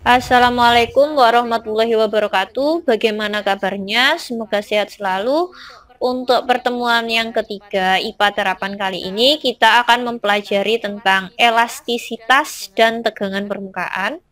Assalamualaikum warahmatullahi wabarakatuh. Bagaimana kabarnya? Semoga sehat selalu. Untuk pertemuan yang ketiga IPA terapan kali ini, kita akan mempelajari tentang elastisitas dan tegangan permukaan.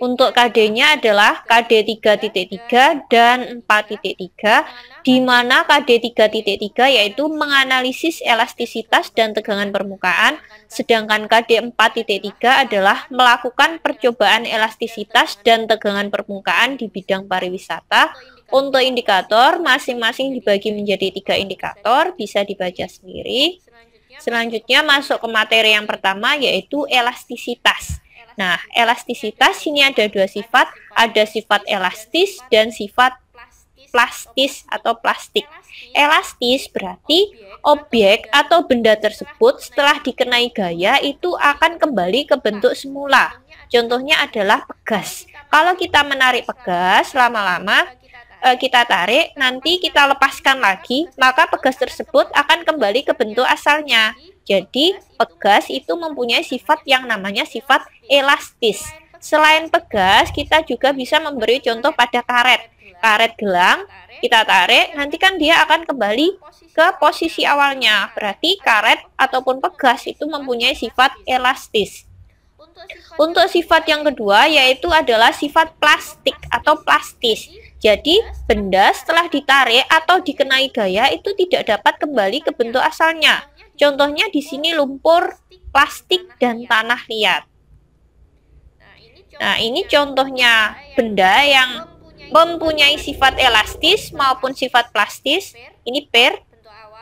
Untuk KD-nya adalah KD 3.3 dan 4.3, di mana KD 3.3 yaitu menganalisis elastisitas dan tegangan permukaan, sedangkan KD 4.3 adalah melakukan percobaan elastisitas dan tegangan permukaan di bidang pariwisata. Untuk indikator, masing-masing dibagi menjadi 3 indikator, bisa dibaca sendiri. Selanjutnya masuk ke materi yang pertama, yaitu elastisitas. Nah, elastisitas ini ada dua sifat, ada sifat elastis dan sifat plastis atau plastik. Elastis berarti objek atau benda tersebut setelah dikenai gaya itu akan kembali ke bentuk semula. Contohnya adalah pegas. Kalau kita menarik pegas lama-lama, kita tarik, nanti kita lepaskan lagi, maka pegas tersebut akan kembali ke bentuk asalnya. Jadi, pegas itu mempunyai sifat yang namanya sifat elastis. Selain pegas, kita juga bisa memberi contoh pada karet. Karet gelang, kita tarik, nanti kan dia akan kembali ke posisi awalnya. Berarti karet ataupun pegas itu mempunyai sifat elastis. Untuk sifat yang kedua yaitu adalah sifat plastik atau plastis. Jadi, benda setelah ditarik atau dikenai gaya itu tidak dapat kembali ke bentuk asalnya. Contohnya di sini lumpur, plastik, dan tanah liat. Nah, ini contohnya benda yang mempunyai sifat elastis maupun sifat plastis. Ini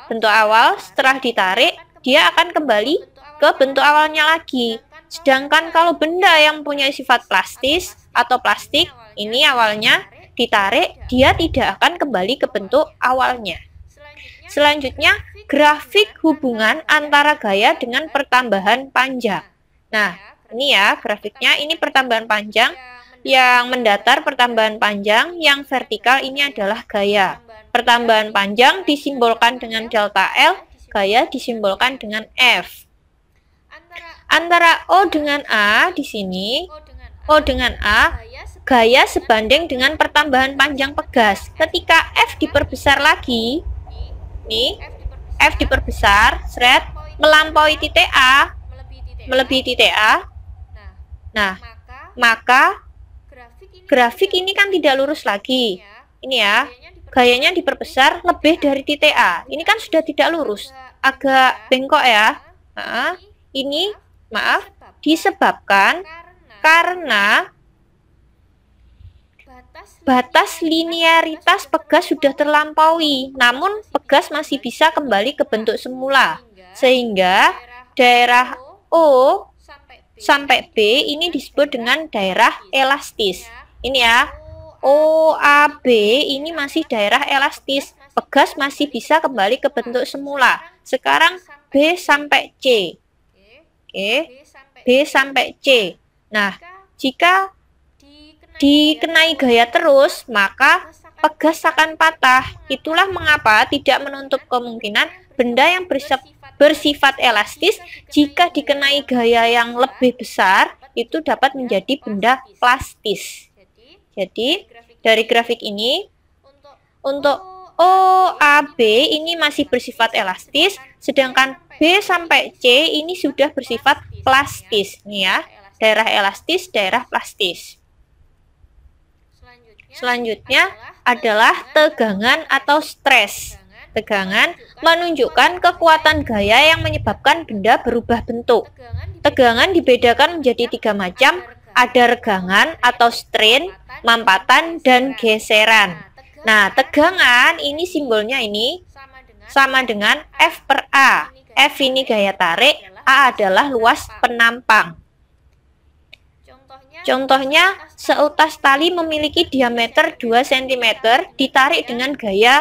bentuk awal, setelah ditarik, dia akan kembali ke bentuk awalnya lagi. Sedangkan kalau benda yang mempunyai sifat plastis atau plastik, ini awalnya ditarik, dia tidak akan kembali ke bentuk awalnya. Selanjutnya, grafik hubungan antara gaya dengan pertambahan panjang. Nah, ini ya grafiknya, ini pertambahan panjang, yang mendatar pertambahan panjang, yang vertikal ini adalah gaya. Pertambahan panjang disimbolkan dengan delta L, gaya disimbolkan dengan F. Antara O dengan A di sini, O dengan A, gaya sebanding dengan pertambahan panjang pegas. Ketika F diperbesar lagi, nih, F diperbesar, melampaui titik A, melebihi titik A. Nah, maka grafik ini kan tidak lurus lagi. Ini ya, gayanya diperbesar lebih dari titik A. Ini kan sudah tidak lurus, agak bengkok ya. Nah, ini, maaf, disebabkan karena batas linearitas pegas sudah terlampaui, namun pegas masih bisa kembali ke bentuk semula, sehingga daerah O sampai B ini disebut dengan daerah elastis. Ini ya, OAB ini masih daerah elastis, pegas masih bisa kembali ke bentuk semula. Sekarang B sampai C. Oke, B sampai C. Nah, jika dikenai gaya terus, maka pegas akan patah. Itulah mengapa tidak menutup kemungkinan benda yang bersifat elastis jika dikenai gaya yang lebih besar itu dapat menjadi benda plastis. Jadi, dari grafik ini, untuk OAB ini masih bersifat elastis, sedangkan B sampai C ini sudah bersifat plastis. Nih ya, daerah elastis, daerah plastis. Selanjutnya adalah tegangan atau stres. Tegangan menunjukkan kekuatan gaya yang menyebabkan benda berubah bentuk. Tegangan dibedakan menjadi 3 macam, ada regangan atau strain, mampatan, dan geseran. Nah, tegangan ini simbolnya ini sama dengan F per A. F ini gaya tarik, A adalah luas penampang. Contohnya, seutas tali memiliki diameter 2 cm ditarik dengan gaya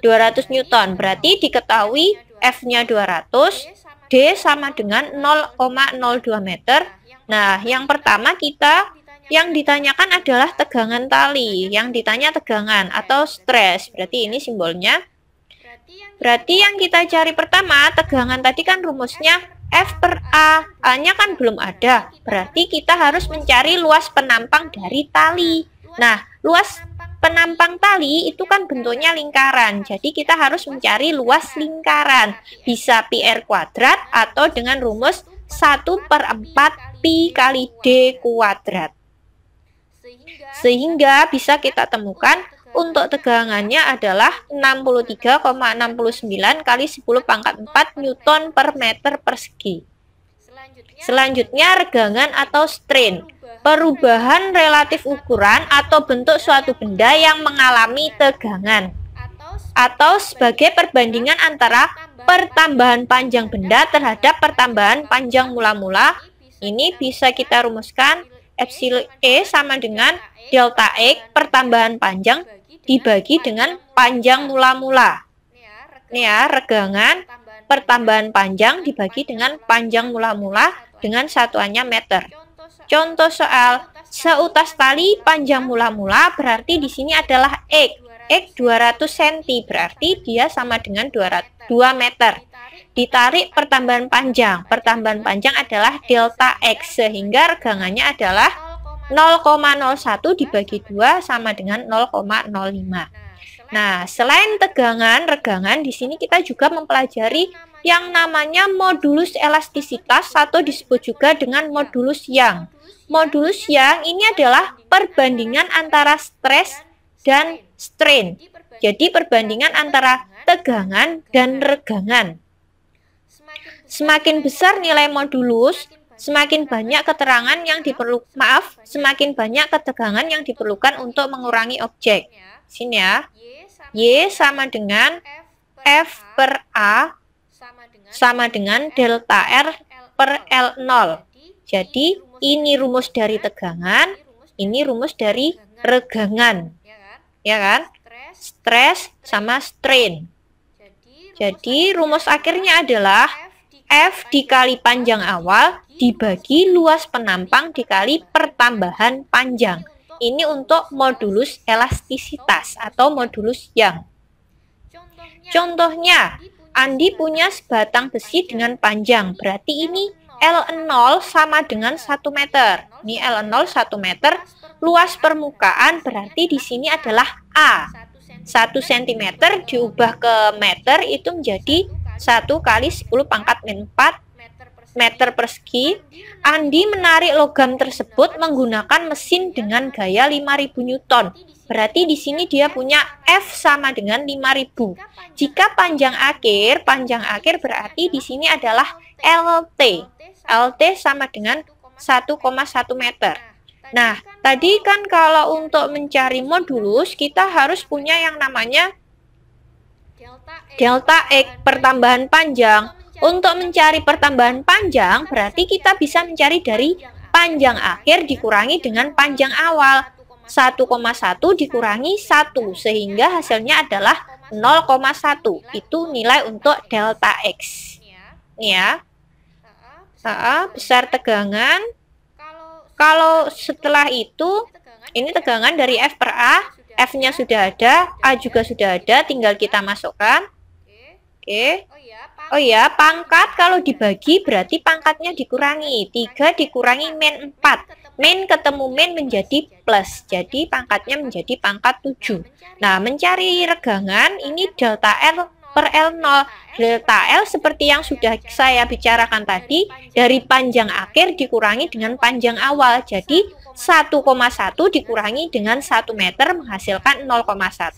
200 Newton. Berarti diketahui F-nya 200, D sama dengan 0,02 meter. Nah, yang pertama yang ditanyakan adalah tegangan tali. Yang ditanya tegangan atau stres. Berarti ini simbolnya. Berarti yang kita cari pertama, tegangan tadi kan rumusnya F per A. A-nya kan belum ada, berarti kita harus mencari luas penampang dari tali. Nah, luas penampang tali itu kan bentuknya lingkaran, jadi kita harus mencari luas lingkaran. Bisa pi r kuadrat atau dengan rumus 1/4 pi kali d kuadrat. Sehingga bisa kita temukan untuk tegangannya adalah 63,69 kali 10⁴ Newton per meter persegi. Selanjutnya regangan atau strain. Perubahan relatif ukuran atau bentuk suatu benda yang mengalami tegangan. Atau sebagai perbandingan antara pertambahan panjang benda terhadap pertambahan panjang mula-mula. Ini bisa kita rumuskan epsilon E sama dengan delta X pertambahan panjang dibagi dengan panjang mula-mula. Ini ya, regangan pertambahan panjang dibagi dengan panjang mula-mula dengan satuannya meter. Contoh soal, seutas tali panjang mula-mula berarti di sini adalah X. X 200 cm berarti dia sama dengan 2 meter. Ditarik pertambahan panjang adalah delta X sehingga regangannya adalah 0,01 dibagi 2 sama dengan 0,05. Nah, selain regangan di sini kita juga mempelajari yang namanya modulus elastisitas atau disebut juga dengan modulus Young. Modulus Young ini adalah perbandingan antara stres dan strain. Jadi perbandingan antara tegangan dan regangan. Semakin besar nilai modulus, semakin banyak keterangan yang semakin banyak ketegangan yang diperlukan untuk mengurangi objek. Sini ya. Y sama dengan F per A sama dengan delta R per L0. Jadi ini rumus dari tegangan, ini rumus dari regangan. Ya kan? Stres sama strain. Jadi rumus akhirnya adalah F dikali panjang awal dibagi luas penampang dikali pertambahan panjang. Ini untuk modulus elastisitas atau modulus Young. Contohnya, Andi punya sebatang besi dengan panjang, berarti ini L0 sama dengan 1 meter. Ini L0 1 meter, luas permukaan berarti di sini adalah A. 1 cm diubah ke meter itu menjadi 1 kali 10⁴ meter persegi. Andi menarik logam tersebut menggunakan mesin dengan gaya 5000 Newton. Berarti di sini dia punya F sama dengan 5000. Jika panjang akhir berarti di sini adalah LT. LT sama dengan 1,1 meter. Nah, tadi kan kalau untuk mencari modulus kita harus punya yang namanya delta X pertambahan panjang. Untuk mencari pertambahan panjang berarti kita bisa mencari dari panjang akhir dikurangi dengan panjang awal. 1,1 dikurangi 1 sehingga hasilnya adalah 0,1. Itu nilai untuk delta X. Ini ya. Besar tegangan. Kalau setelah itu ini tegangan dari F per A. F-nya sudah ada, A juga sudah ada, tinggal kita masukkan. Oke. Oh ya, pangkat kalau dibagi berarti pangkatnya dikurangi. 3 dikurangi min 4. Min ketemu min menjadi plus. Jadi pangkatnya menjadi pangkat 7. Nah, mencari regangan ini delta L per L0. Delta L seperti yang sudah saya bicarakan tadi, dari panjang akhir dikurangi dengan panjang awal. Jadi 1,1 dikurangi dengan 1 meter menghasilkan 0,1.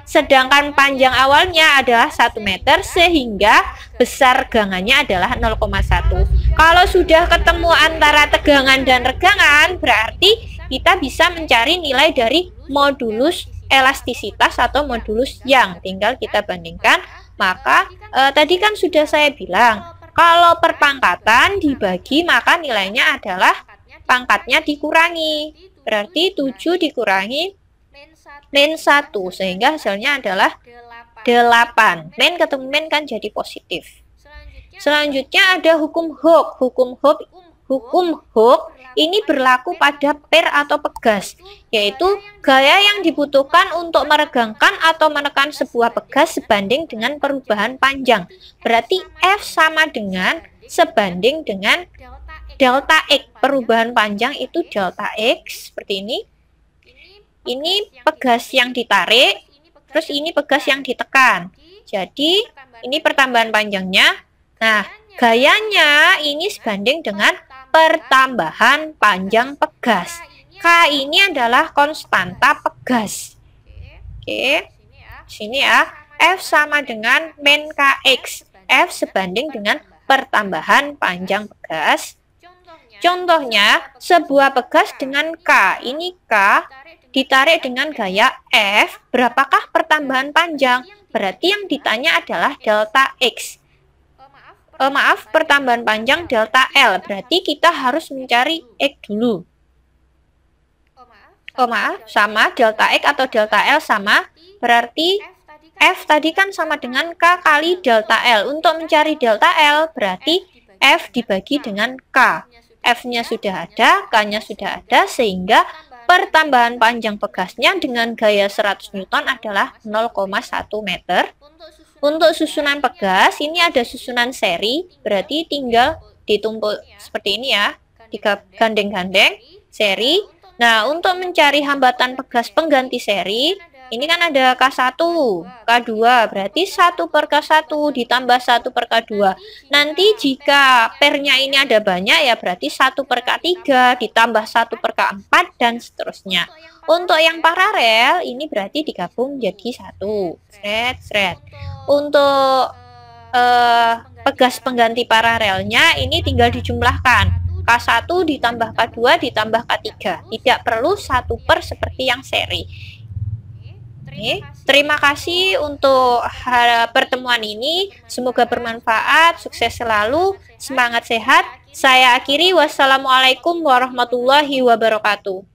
Sedangkan panjang awalnya adalah 1 meter sehingga besar regangannya adalah 0,1. Kalau sudah ketemu antara tegangan dan regangan, berarti kita bisa mencari nilai dari modulus elastisitas atau modulus Young. Tinggal kita bandingkan. Maka tadi kan sudah saya bilang, kalau perpangkatan dibagi maka nilainya adalah pangkatnya dikurangi. Berarti 7 dikurangi min 1 sehingga hasilnya adalah 8. Min ketemu min kan jadi positif. Selanjutnya ada hukum Hooke. Hukum Hooke Hukum Hooke ini berlaku pada per atau pegas, yaitu gaya yang dibutuhkan untuk meregangkan atau menekan sebuah pegas sebanding dengan perubahan panjang. Berarti F sama dengan sebanding dengan delta X. Perubahan panjang itu delta X, seperti ini. Ini pegas yang ditarik, terus ini pegas yang ditekan. Jadi, ini pertambahan panjangnya. Nah, gayanya ini sebanding dengan pertambahan panjang pegas. K ini adalah konstanta pegas. Oke, sini ya. F sama dengan min Kx. F sebanding dengan pertambahan panjang pegas. Contohnya, sebuah pegas dengan K. Ini K ditarik dengan gaya F. Berapakah pertambahan panjang? Berarti yang ditanya adalah delta X. Maaf, pertambahan panjang delta L. Berarti kita harus mencari X dulu. Maaf, sama delta X atau delta L sama. Berarti F tadi kan sama dengan K kali delta L. Untuk mencari delta L, berarti F dibagi dengan K. F-nya sudah ada, K-nya sudah ada, sehingga pertambahan panjang pegasnya dengan gaya 100 Newton adalah 0,1 meter. Untuk susunan pegas, ini ada susunan seri, berarti tinggal ditumpuk seperti ini ya, digandeng-gandeng, seri. Nah, untuk mencari hambatan pegas pengganti seri, ini kan ada K1, K2, berarti 1 per K1 ditambah 1 per K2. Nanti jika pernya ini ada banyak, ya berarti 1 per K3 ditambah 1 per K4, dan seterusnya. Untuk yang paralel, ini berarti digabung jadi 1. Sret. Untuk pegas pengganti paralelnya, ini tinggal dijumlahkan. K1 ditambah K2 ditambah K3. Tidak perlu 1 per seperti yang seri. Terima kasih untuk pertemuan ini. Semoga bermanfaat. Sukses selalu. Semangat sehat. Saya akhiri. Wassalamualaikum warahmatullahi wabarakatuh.